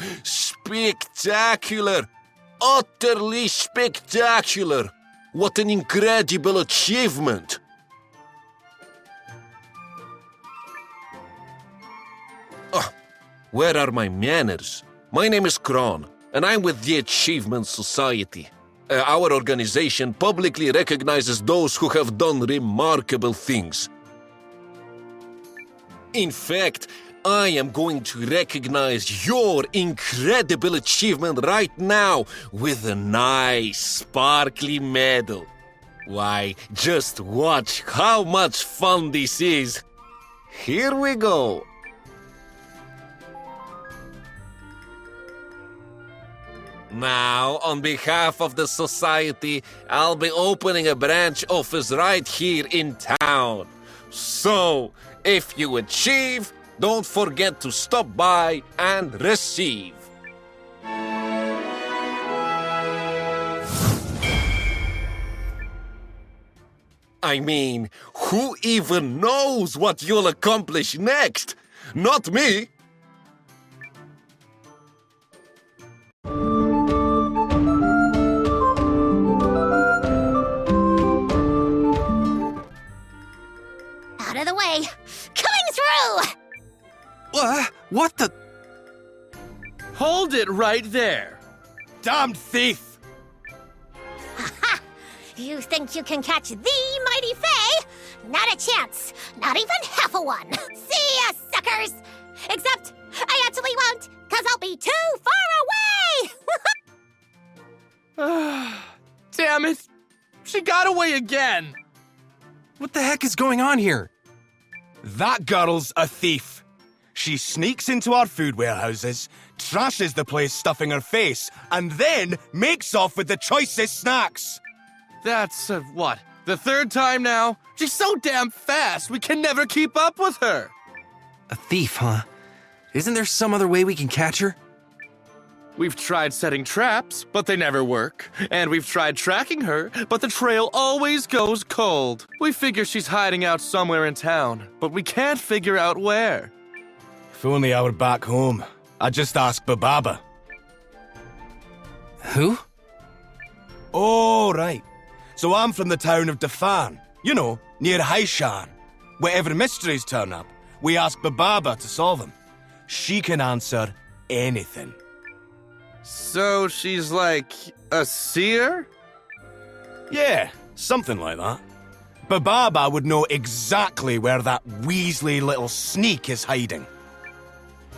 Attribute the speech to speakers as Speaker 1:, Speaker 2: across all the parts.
Speaker 1: Wow! Spectacular! Utterly spectacular! What an incredible achievement! Where are my manners? My name is Kron, and I'm with the Achievement Society. Our organization publicly recognizes those who have done remarkable things. In fact, I am going to recognize your incredible achievement right now with a nice, sparkly medal. Why, just watch how much fun this is. Here we go. Now, on behalf of the society, I'll be opening a branch office right here in town. So, if you achieve, don't forget to stop by and receive. I mean, who even knows what you'll accomplish next? Not me.
Speaker 2: Out of the way! Coming through!
Speaker 3: What the?
Speaker 4: Hold it right there!
Speaker 3: Damned thief!
Speaker 2: Ha! You think you can catch the mighty Fae? Not a chance! Not even half a one! See ya, suckers! Except, I actually won't, cause I'll be too far away!
Speaker 4: Damn it! She got away again!
Speaker 3: What the heck is going on here? That girl's a thief. She sneaks into our food warehouses, trashes the place stuffing her face, and then makes off with the choicest snacks.
Speaker 4: That's, what, the third time now? She's so damn fast, we can never keep up with her!
Speaker 3: A thief, huh? Isn't there some other way we can catch her?
Speaker 4: We've tried setting traps, but they never work. And we've tried tracking her, but the trail always goes cold. We figure she's hiding out somewhere in town, but we can't figure out where.
Speaker 3: If only I were back home. I'd just ask Bababa. Who? Oh, right. So I'm from the town of Dafan. You know, near Haishan. Wherever mysteries turn up, we ask Bababa to solve them. She can answer anything.
Speaker 4: So she's like a seer?
Speaker 3: Yeah, something like that. Bababa would know exactly where that Weasley little sneak is hiding.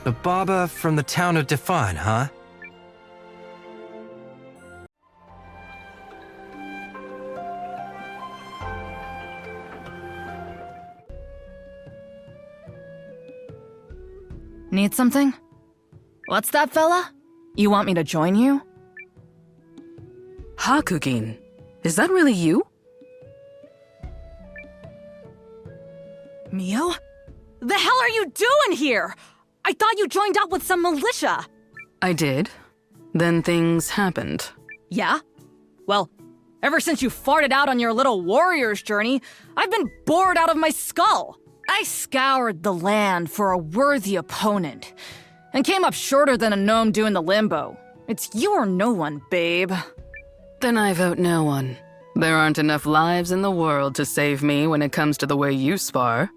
Speaker 3: Bababa from the town of Dafan, huh?
Speaker 5: Need something? What's that, fella? You want me to join you?
Speaker 6: Hakugin, is that really you?
Speaker 5: Mio? The hell are you doing here? I thought you joined up with some militia.
Speaker 6: I did. Then things happened.
Speaker 5: Yeah? Well, ever since you farted out on your little warrior's journey, I've been bored out of my skull. I scoured the land for a worthy opponent and came up shorter than a gnome doing the limbo. It's you or no one, babe.
Speaker 6: Then I vote no one. There aren't enough lives in the world to save me when it comes to the way you spar.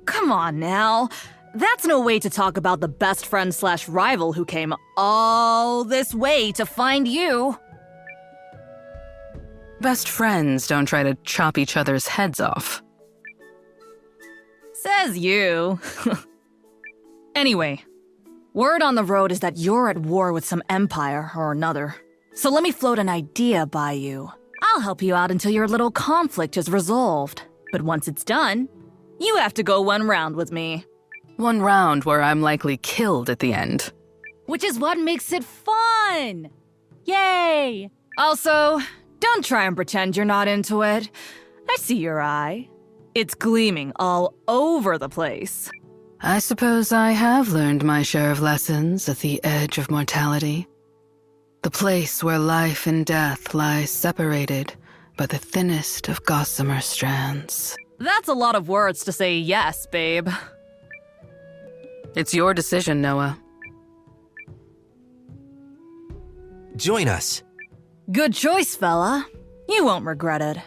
Speaker 5: Come on now. That's no way to talk about the best friend / rival who came all this way to find you.
Speaker 6: Best friends don't try to chop each other's heads off.
Speaker 5: Says you. Anyway, word on the road is that you're at war with some empire or another. So let me float an idea by you. I'll help you out until your little conflict is resolved. But once it's done, you have to go one round with me.
Speaker 6: One round where I'm likely killed at the end.
Speaker 5: Which is what makes it fun! Yay! Also, don't try and pretend you're not into it. I see your eye. It's gleaming all over the place.
Speaker 6: I suppose I have learned my share of lessons at the edge of mortality. The place where life and death lie separated by the thinnest of gossamer strands.
Speaker 5: That's a lot of words to say yes, babe.
Speaker 6: It's your decision, Noah.
Speaker 7: Join us.
Speaker 5: Good choice, fella. You won't regret it.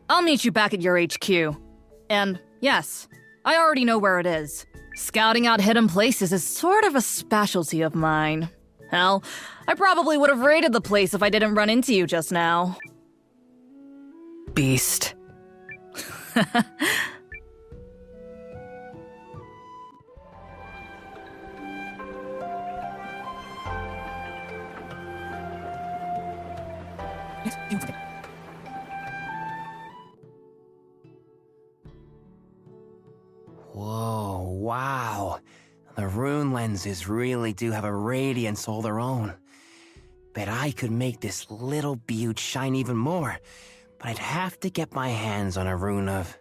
Speaker 5: I'll meet you back at your HQ. And yes, I already know where it is. Scouting out hidden places is sort of a specialty of mine. Hell, I probably would have raided the place if I didn't run into you just now.
Speaker 6: Beast.
Speaker 7: Whoa, wow. The rune lenses really do have a radiance all their own. Bet I could make this little beaut shine even more, but I'd have to get my hands on a rune of...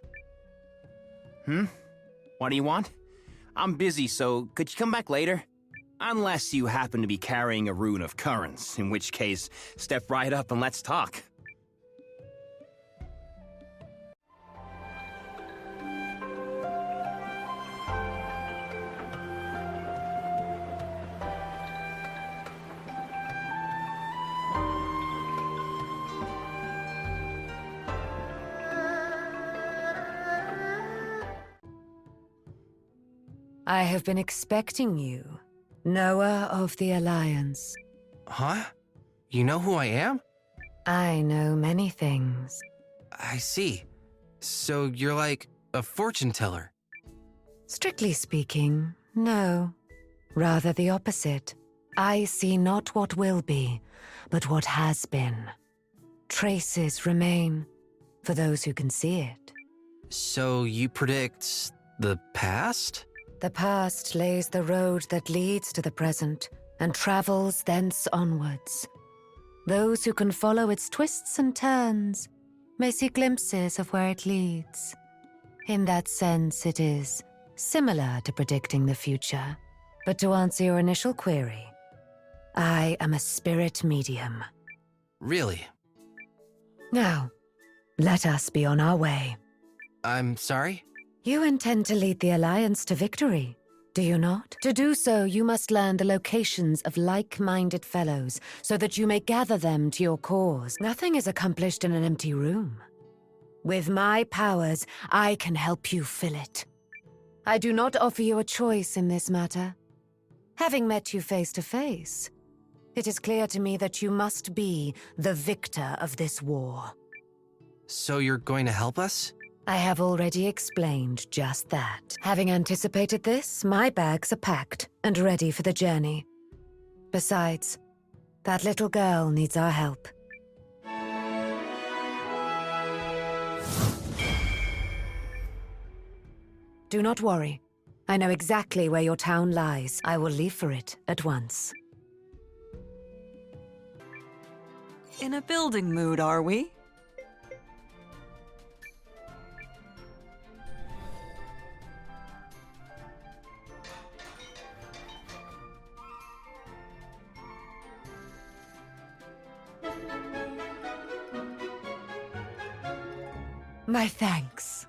Speaker 7: What do you want? I'm busy, so could you come back later? Unless you happen to be carrying a rune of currents, in which case, step right up and let's talk.
Speaker 8: I have been expecting you, Noah of the Alliance.
Speaker 7: Huh? You know who I am?
Speaker 8: I know many things.
Speaker 7: I see. So you're like a fortune teller.
Speaker 8: Strictly speaking, no. Rather the opposite. I see not what will be, but what has been. Traces remain, for those who can see it.
Speaker 7: So you predict the past?
Speaker 8: The past lays the road that leads to the present, and travels thence onwards. Those who can follow its twists and turns may see glimpses of where it leads. In that sense, it is similar to predicting the future. But to answer your initial query, I am a spirit medium.
Speaker 7: Really?
Speaker 8: Now, let us be on our way.
Speaker 7: I'm sorry?
Speaker 8: You intend to lead the Alliance to victory, do you not? To do so, you must learn the locations of like-minded fellows, so that you may gather them to your cause. Nothing is accomplished in an empty room. With my powers, I can help you fill it. I do not offer you a choice in this matter. Having met you face to face, it is clear to me that you must be the victor of this war.
Speaker 7: So you're going to help us?
Speaker 8: I have already explained just that. Having anticipated this, my bags are packed and ready for the journey. Besides, that little girl needs our help. Do not worry. I know exactly where your town lies. I will leave for it at once.
Speaker 9: In a building mood, are we?
Speaker 8: My thanks.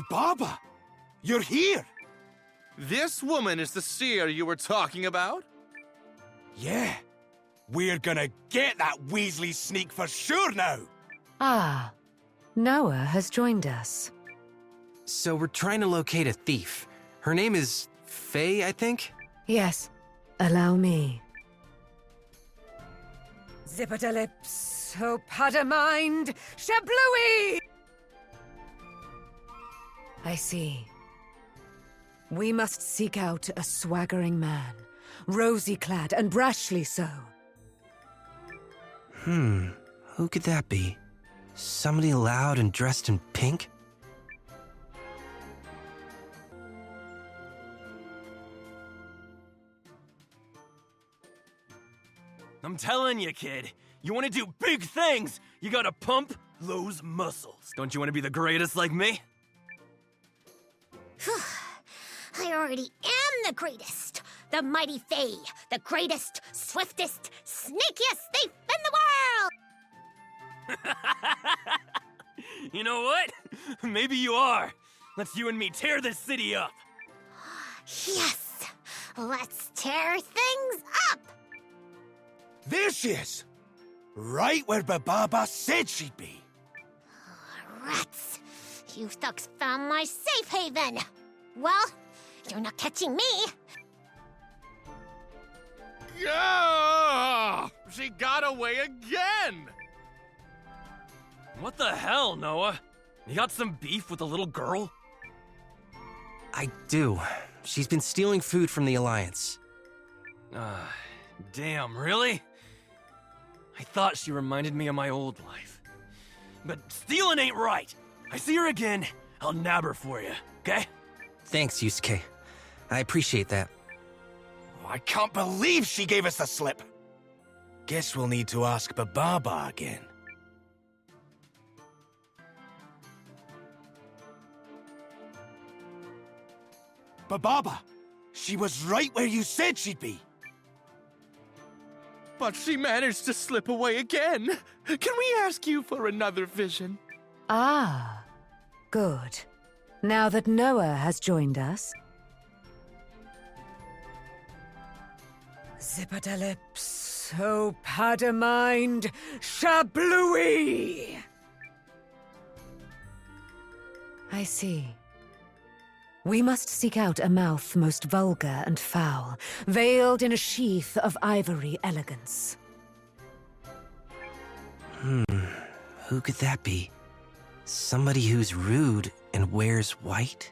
Speaker 3: Baba! You're here!
Speaker 4: This woman is the seer you were talking about?
Speaker 3: Yeah. We're gonna get that Weasley sneak for sure now!
Speaker 8: Ah, Noah has joined us.
Speaker 7: So we're trying to locate a thief. Her name is Faye, I think?
Speaker 8: Yes, allow me. Zipper lips, hope mind, shablooey! I see. We must seek out a swaggering man, rosy-clad and brashly so.
Speaker 7: Who could that be? Somebody loud and dressed in pink?
Speaker 10: I'm telling you, kid, you want to do big things, you gotta pump those muscles. Don't you want to be the greatest like me?
Speaker 2: I already am the greatest, the mighty Fae, the greatest, swiftest, sneakiest thief in the world!
Speaker 10: You know what? Maybe you are. Let's you and me tear this city up.
Speaker 2: Yes! Let's tear things up!
Speaker 3: There she is! Right where Bababa said she'd be.
Speaker 2: Rats! You thugs found my safe haven! Well, you're not catching me!
Speaker 4: Yeah! She got away again!
Speaker 10: What the hell, Noah? You got some beef with the little girl?
Speaker 7: I do. She's been stealing food from the Alliance.
Speaker 10: Damn, really? I thought she reminded me of my old life. But stealing ain't right. I see her again, I'll nab her for you, okay?
Speaker 7: Thanks, Yusuke. I appreciate that.
Speaker 3: Oh, I can't believe she gave us the slip. Guess we'll need to ask Bababa again. Bababa, she was right where you said she'd be.
Speaker 4: But she managed to slip away again. Can we ask you for another vision?
Speaker 8: Ah, good. Now that Noah has joined us. Zipper-lips, oh Padamind, Shablooey! I see. We must seek out a mouth most vulgar and foul, veiled in a sheath of ivory elegance.
Speaker 7: Who could that be? Somebody who's rude and wears white?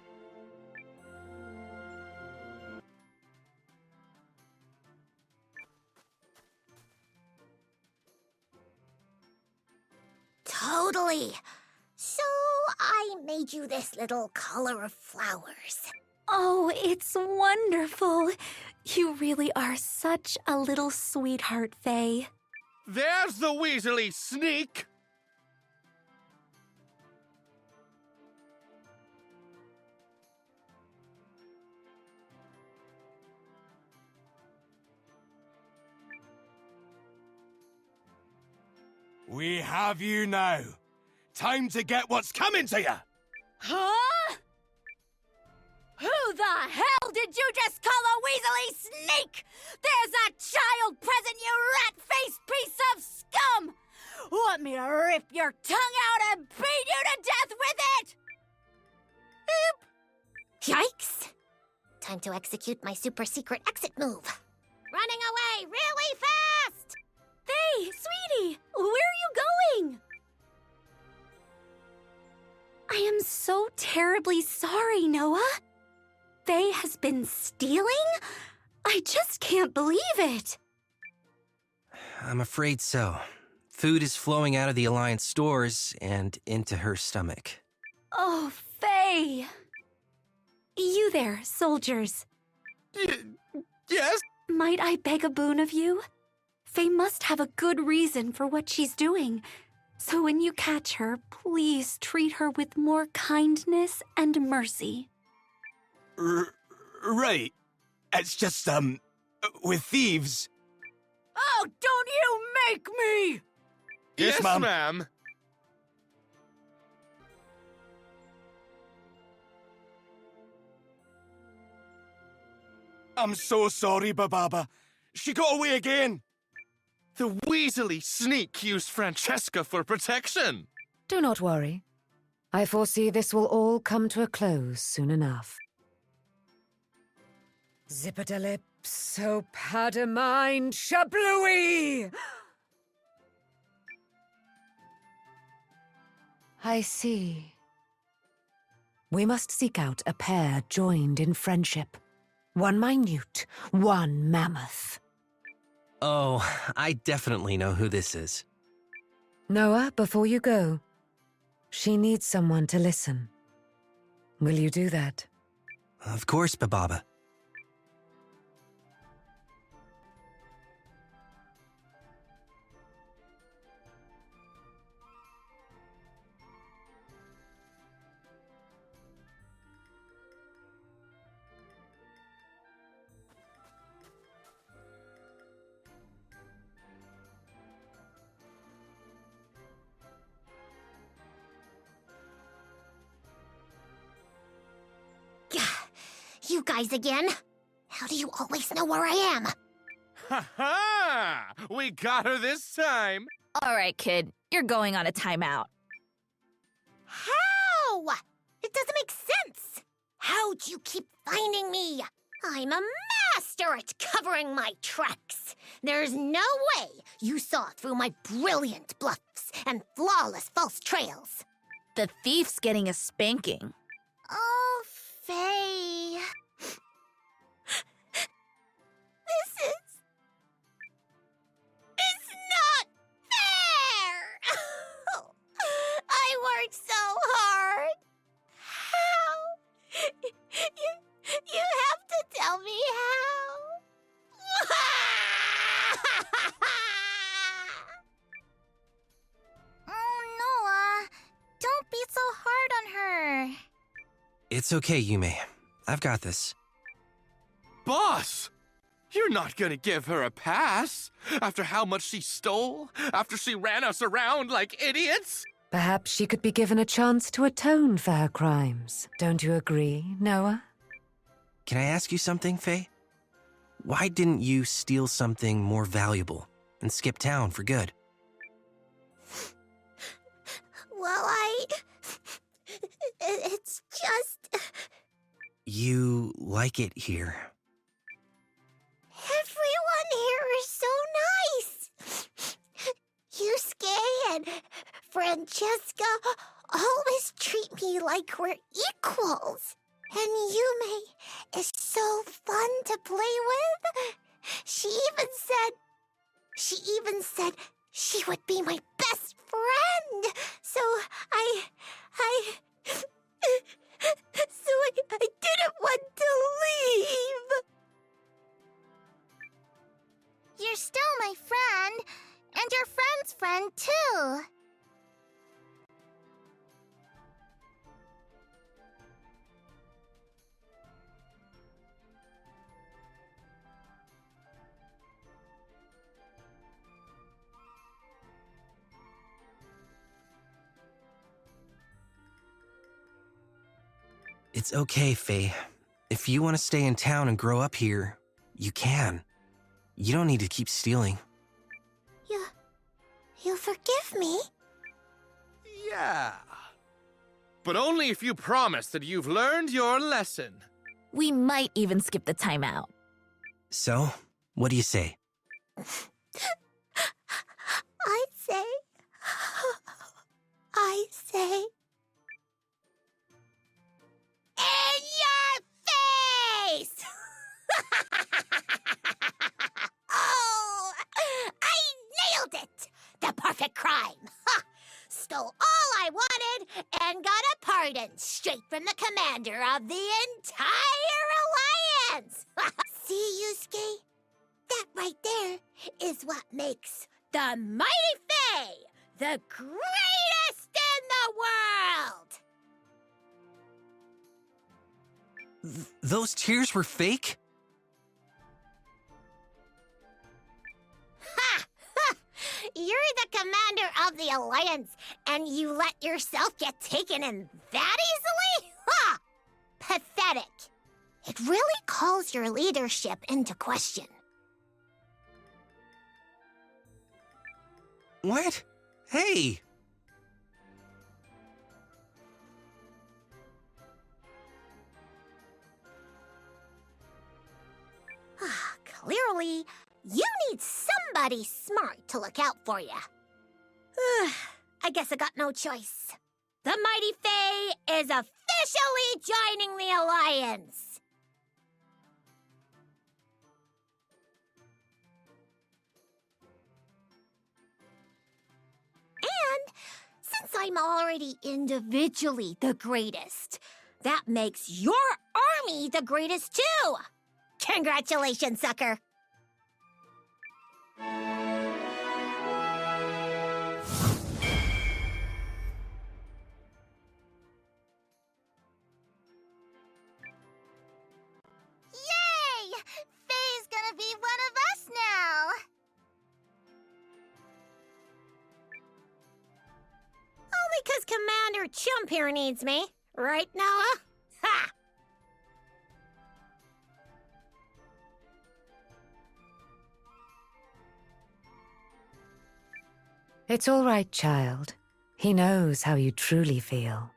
Speaker 2: Totally! So, I made you this little collar of flowers.
Speaker 11: Oh, it's wonderful. You really are such a little sweetheart, Faye.
Speaker 4: There's the Weasley sneak!
Speaker 3: We have you now. Time to get what's coming to you.
Speaker 5: Huh? Who the hell did you just call a Weasley sneak? There's a child present, you rat-faced piece of scum! Want me to rip your tongue out and beat you to death with it? Oop!
Speaker 2: Yikes! Time to execute my super secret exit move. Running away really fast!
Speaker 11: Faye, sweetie, where are you going? I am so terribly sorry, Noah. Faye has been stealing? I just can't believe it.
Speaker 7: I'm afraid so. Food is flowing out of the Alliance stores and into her stomach.
Speaker 11: Oh, Faye. You there, soldiers.
Speaker 4: Yes?
Speaker 11: Might I beg a boon of you? Faye must have a good reason for what she's doing. So when you catch her, please treat her with more kindness and mercy.
Speaker 3: Right. It's just, with thieves.
Speaker 5: Oh, don't you make me!
Speaker 3: Yes, ma'am.
Speaker 4: ma'am.
Speaker 3: I'm so sorry, Bababa. She got away again.
Speaker 4: The Weasley sneak used Francesca for protection.
Speaker 8: Do not worry. I foresee this will all come to a close soon enough. Zipper-lips, oh Padamind, Shablooey! I see. We must seek out a pair joined in friendship. One minute, one mammoth.
Speaker 7: Oh, I definitely know who this is.
Speaker 8: Noah, before you go, she needs someone to listen. Will you do that?
Speaker 7: Of course, Bababa.
Speaker 2: You guys again? How do you always know where I am?
Speaker 4: Ha ha! We got her this time!
Speaker 12: All right, kid. You're going on a timeout.
Speaker 2: How? It doesn't make sense. How do you keep finding me? I'm a master at covering my tracks. There's no way you saw through my brilliant bluffs and flawless false trails.
Speaker 12: The thief's getting a spanking.
Speaker 2: Oh, Faye. It's not fair! I worked so hard. How? You have to tell me how. Oh, Noah. Don't be so hard on her.
Speaker 7: It's okay, Yume. I've got this.
Speaker 4: Boss! You're not gonna give her a pass? After how much she stole? After she ran us around like idiots?
Speaker 8: Perhaps she could be given a chance to atone for her crimes. Don't you agree, Noah?
Speaker 7: Can I ask you something, Faye? Why didn't you steal something more valuable and skip town for good?
Speaker 2: Well, it's just...
Speaker 7: You like it here.
Speaker 2: Everyone here is so nice. Yusuke and Francesca always treat me like we're equals. And Yume is so fun to play with. She even said she would be my best friend. So I didn't want to leave. You're still my friend, and your friend's friend too.
Speaker 7: It's okay, Faye. If you want to stay in town and grow up here, you can. You don't need to keep stealing.
Speaker 2: You forgive me?
Speaker 4: Yeah. But only if you promise that you've learned your lesson.
Speaker 12: We might even skip the timeout.
Speaker 7: So, what do you say?
Speaker 2: I say... In your face! Oh, I nailed it! The perfect crime! Ha! Stole all I wanted and got a pardon straight from the commander of the entire alliance! See, Yusuke? That right there is what makes the Mighty Fae the greatest in the world!
Speaker 7: Those tears were fake?
Speaker 2: Ha! Ha! You're the commander of the Alliance, and you let yourself get taken in that easily? Ha! Pathetic. It really calls your leadership into question.
Speaker 7: What? Hey!
Speaker 2: Clearly, you need somebody smart to look out for you. I guess I got no choice. The Mighty Fae is officially joining the Alliance! And since I'm already individually the greatest, that makes your army the greatest too! Congratulations, sucker! Yay! Faye's gonna be one of us now! Only 'cause Commander Chump here needs me. Right, Noah? Ha!
Speaker 8: It's all right, child. He knows how you truly feel.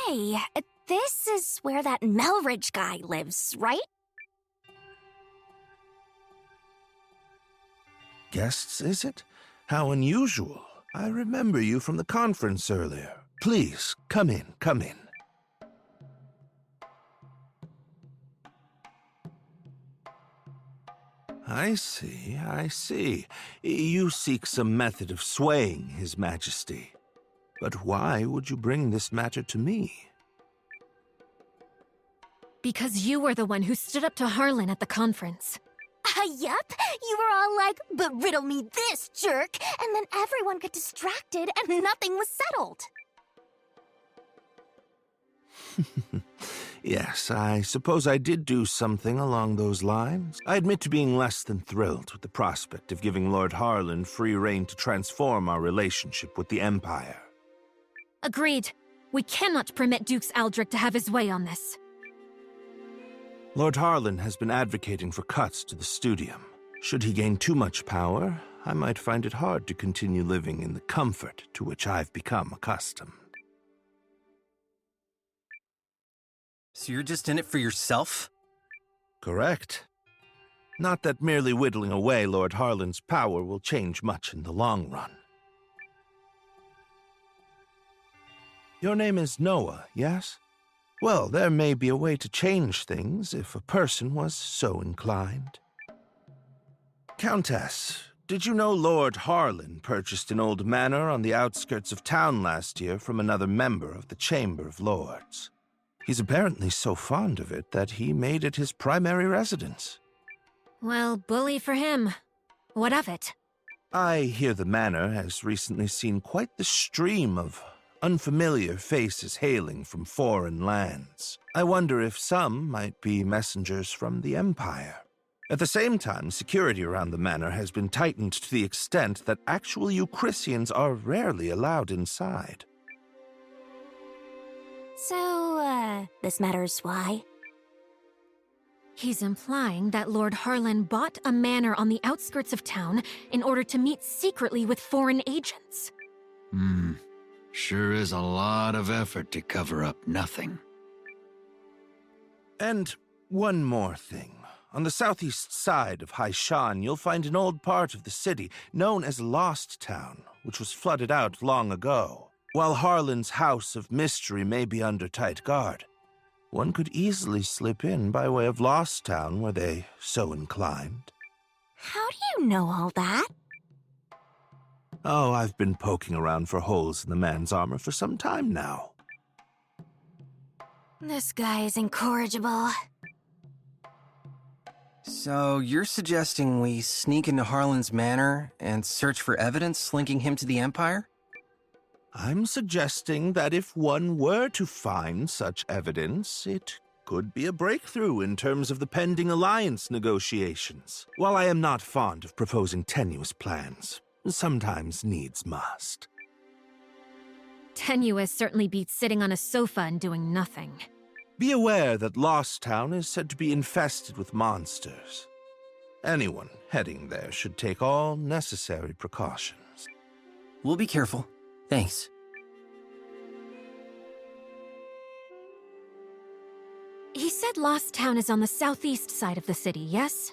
Speaker 2: Hey, this is where that Melridge guy lives, right?
Speaker 13: Guests, is it? How unusual. I remember you from the conference earlier. Please, come in, come in. I see, I see. You seek some method of swaying His Majesty. But why would you bring this matter to me?
Speaker 2: Because you were the one who stood up to Harlan at the conference. Yup. You were all like, but riddle me this, jerk! And then everyone got distracted and nothing was settled.
Speaker 13: Yes, I suppose I did do something along those lines. I admit to being less than thrilled with the prospect of giving Lord Harlan free rein to transform our relationship with the Empire.
Speaker 2: Agreed. We cannot permit Dukes Aldrich to have his way on this.
Speaker 13: Lord Harlan has been advocating for cuts to the studium. Should he gain too much power, I might find it hard to continue living in the comfort to which I've become accustomed.
Speaker 10: So you're just in it for yourself?
Speaker 13: Correct. Not that merely whittling away Lord Harlan's power will change much in the long run. Your name is Noah, yes? Well, there may be a way to change things if a person was so inclined. Countess, did you know Lord Harlan purchased an old manor on the outskirts of town last year from another member of the Chamber of Lords? He's apparently so fond of it that he made it his primary residence.
Speaker 2: Well, bully for him. What of it?
Speaker 13: I hear the manor has recently seen quite the stream of unfamiliar faces hailing from foreign lands. I wonder if some might be messengers from the Empire. At the same time, security around the manor has been tightened to the extent that actual Eucrisians are rarely allowed inside.
Speaker 2: So, this matters why? He's implying that Lord Harlan bought a manor on the outskirts of town in order to meet secretly with foreign agents.
Speaker 14: Sure is a lot of effort to cover up nothing.
Speaker 13: And one more thing. On the southeast side of Haishan, you'll find an old part of the city known as Lost Town, which was flooded out long ago. While Harlan's House of Mystery may be under tight guard, one could easily slip in by way of Lost Town were they so inclined.
Speaker 2: How do you know all that?
Speaker 13: Oh, I've been poking around for holes in the man's armor for some time now.
Speaker 2: This guy is incorrigible.
Speaker 10: So you're suggesting we sneak into Harlan's manor and search for evidence linking him to the Empire?
Speaker 13: I'm suggesting that if one were to find such evidence, it could be a breakthrough in terms of the pending alliance negotiations. While I am not fond of proposing tenuous plans, sometimes needs must.
Speaker 2: Tenuous certainly beats sitting on a sofa and doing nothing.
Speaker 13: Be aware that Lost Town is said to be infested with monsters. Anyone heading there should take all necessary precautions.
Speaker 10: We'll be careful. Thanks.
Speaker 2: He said Lost Town is on the southeast side of the city, yes?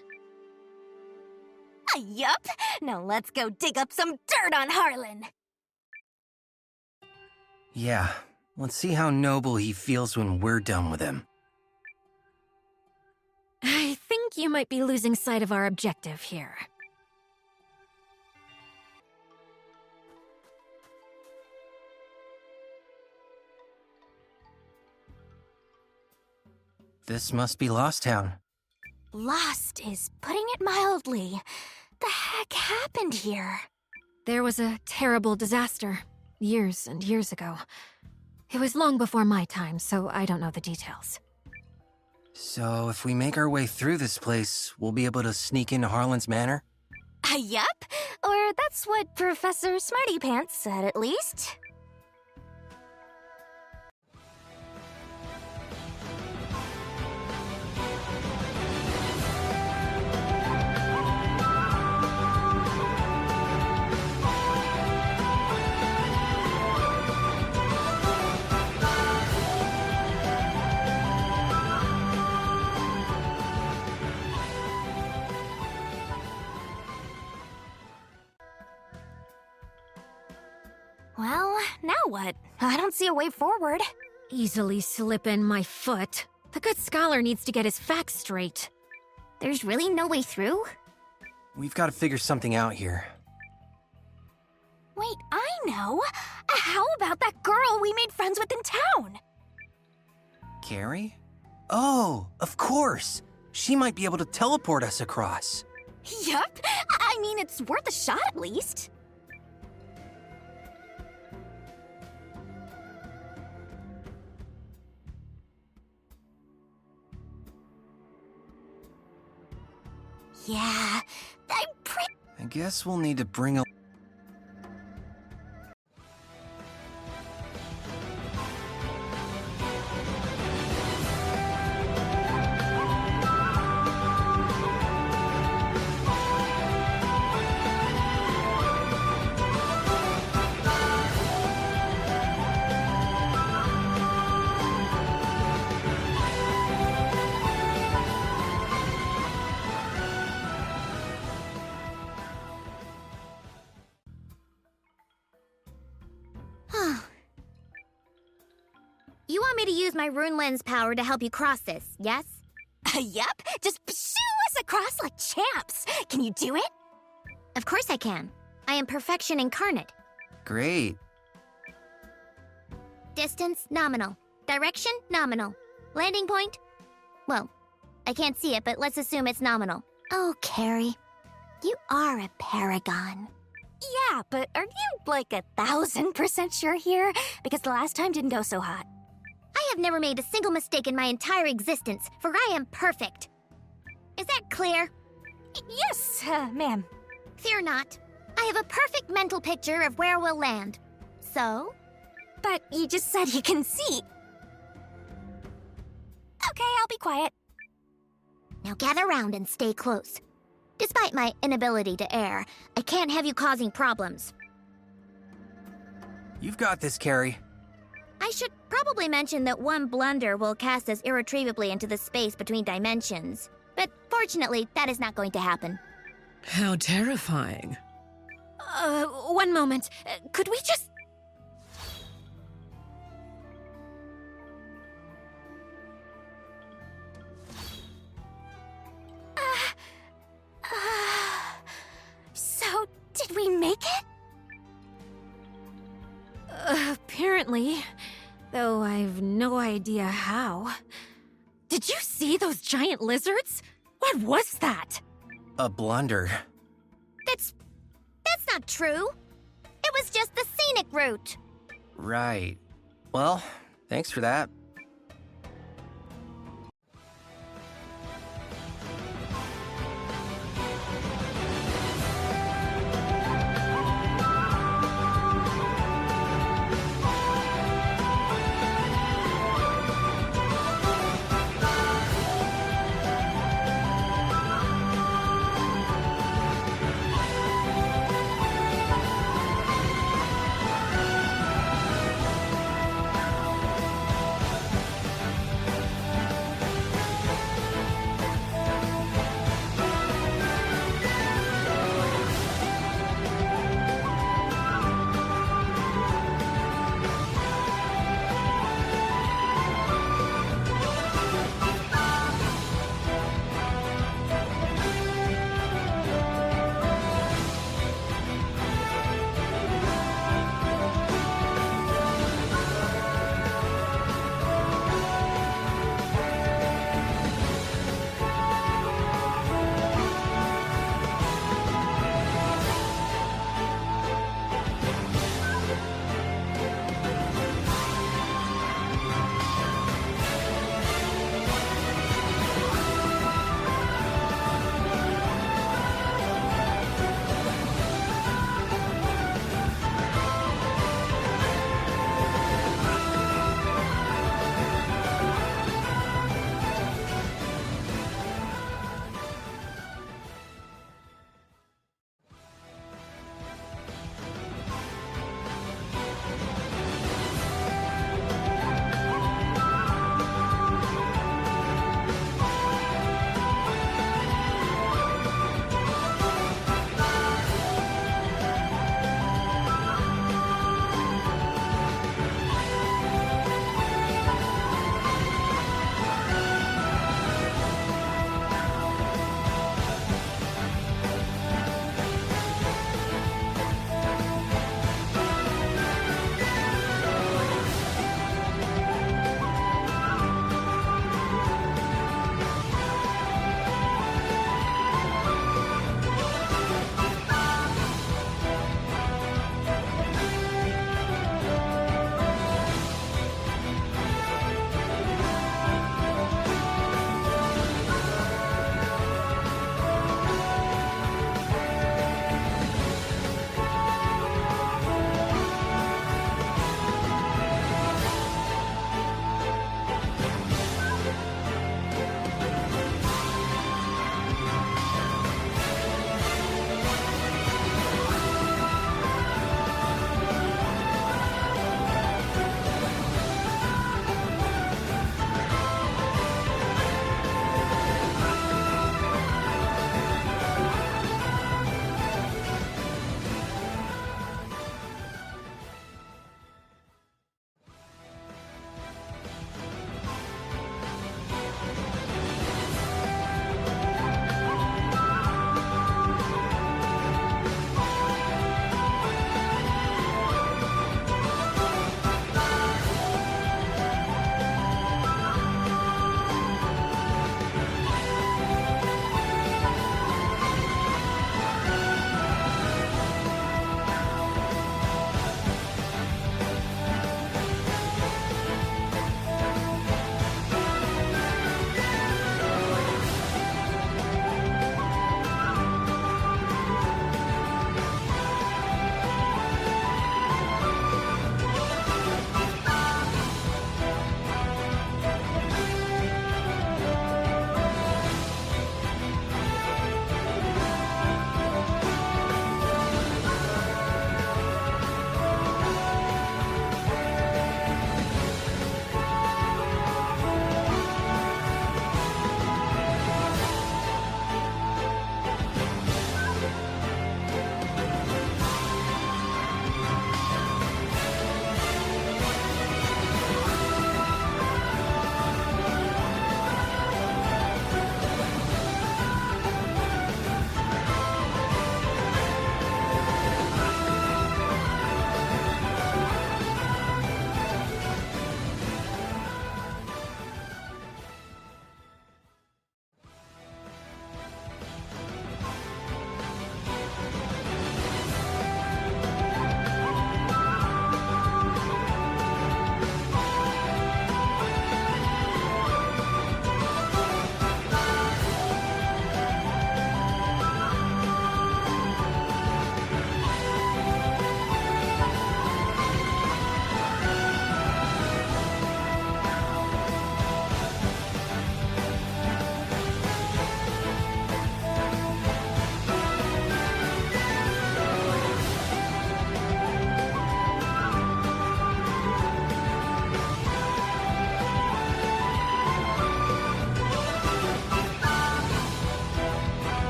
Speaker 2: Yup. Now let's go dig up some dirt on Harlan.
Speaker 10: Yeah, let's see how noble he feels when we're done with him.
Speaker 2: I think you might be losing sight of our objective here.
Speaker 10: This must be Lost Town.
Speaker 2: Lost is putting it mildly. The heck happened here? There was a terrible disaster, years and years ago.
Speaker 15: It was long before my time, so I don't know the details.
Speaker 16: So, if we make our way through this place, we'll be able to sneak into Harlan's manor?
Speaker 11: Yup. Or that's what Professor Smarty Pants said, at least. Well, now what? I don't see a way forward.
Speaker 15: Easily slip in my foot. The good scholar needs to get his facts straight.
Speaker 11: There's really no way through?
Speaker 16: We've got to figure something out here.
Speaker 11: Wait, I know! How about that girl we made friends with in town?
Speaker 16: Carrie? Oh, of course! She might be able to teleport us across.
Speaker 11: Yup. I mean, it's worth a shot at least. Yeah, I'm pretty...
Speaker 16: I guess we'll need to bring a...
Speaker 2: You want me to use my rune lens power to help you cross this, yes?
Speaker 11: Yup. Just shoo us across like champs. Can you do it?
Speaker 2: Of course I can. I am perfection incarnate.
Speaker 16: Great.
Speaker 2: Distance, nominal. Direction, nominal. Landing point? Well, I can't see it, but let's assume it's nominal. Oh, Carrie. You are a paragon.
Speaker 11: Yeah, but are you like 1,000% sure here? Because the last time didn't go so hot.
Speaker 2: I have never made a single mistake in my entire existence, for I am perfect. Is that clear?
Speaker 11: Yes, ma'am.
Speaker 2: Fear not. I have a perfect mental picture of where we'll land. So?
Speaker 11: But you just said you can see. Okay, I'll be quiet.
Speaker 2: Now gather round and stay close. Despite my inability to err, I can't have you causing problems.
Speaker 16: You've got this, Carrie.
Speaker 2: I should probably mention that one blunder will cast us irretrievably into the space between dimensions. But fortunately, that is not going to happen.
Speaker 17: How terrifying.
Speaker 15: One moment. Could we just...
Speaker 11: So, did we make it?
Speaker 15: Apparently. Though I've no idea how. Did you see those giant lizards? What was that?
Speaker 16: A blunder.
Speaker 2: That's not true. It was just the scenic route.
Speaker 16: Right. Well, thanks for that.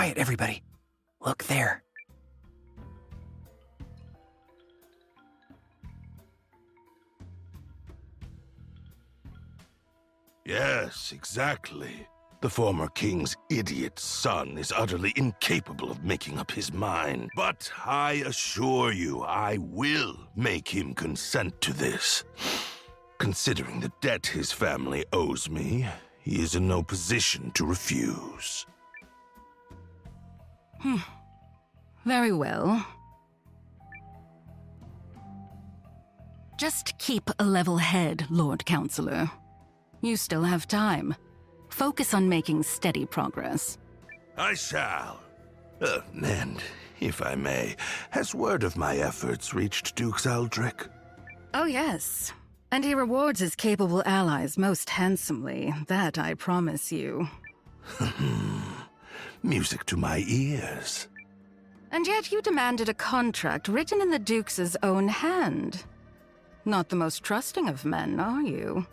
Speaker 16: quiet, everybody. Look there.
Speaker 13: Yes, exactly. The former king's idiot son is utterly incapable of making up his mind. But I assure you, I will make him consent to this. Considering the debt his family owes me, he is in no position to refuse.
Speaker 6: Very well. Just keep a level head, Lord Counselor. You still have time. Focus on making steady progress.
Speaker 13: I shall. And, if I may, has word of my efforts reached Duke Aldrich?
Speaker 6: Oh, yes. And he rewards his capable allies most handsomely. That I promise you.
Speaker 13: Music to my ears.
Speaker 6: And yet you demanded a contract written in the Duke's own hand. Not the most trusting of men, are you?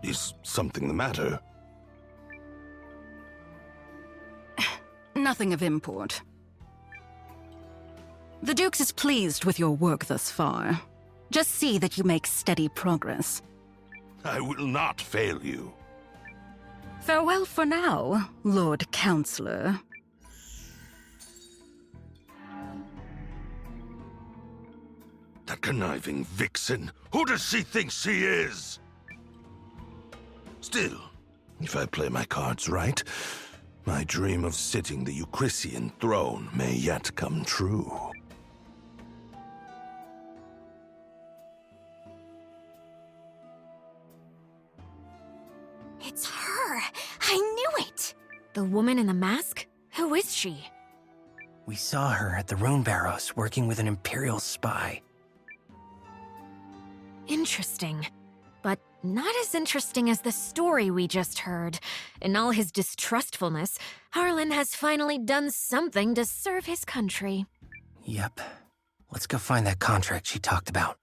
Speaker 13: Is something the matter?
Speaker 6: Nothing of import. The Duke's is pleased with your work thus far. Just see that you make steady progress.
Speaker 13: I will not fail you.
Speaker 6: Farewell for now, Lord Counselor.
Speaker 13: That conniving vixen! Who does she think she is? Still, if I play my cards right, my dream of sitting the Eucrisian throne may yet come true.
Speaker 15: It's her! I knew it! The woman in the mask? Who is she?
Speaker 16: We saw her at the Rune Barrows working with an Imperial spy.
Speaker 15: Interesting. But not as interesting as the story we just heard. In all his distrustfulness, Harlan has finally done something to serve his country.
Speaker 16: Yep. Let's go find that contract she talked about.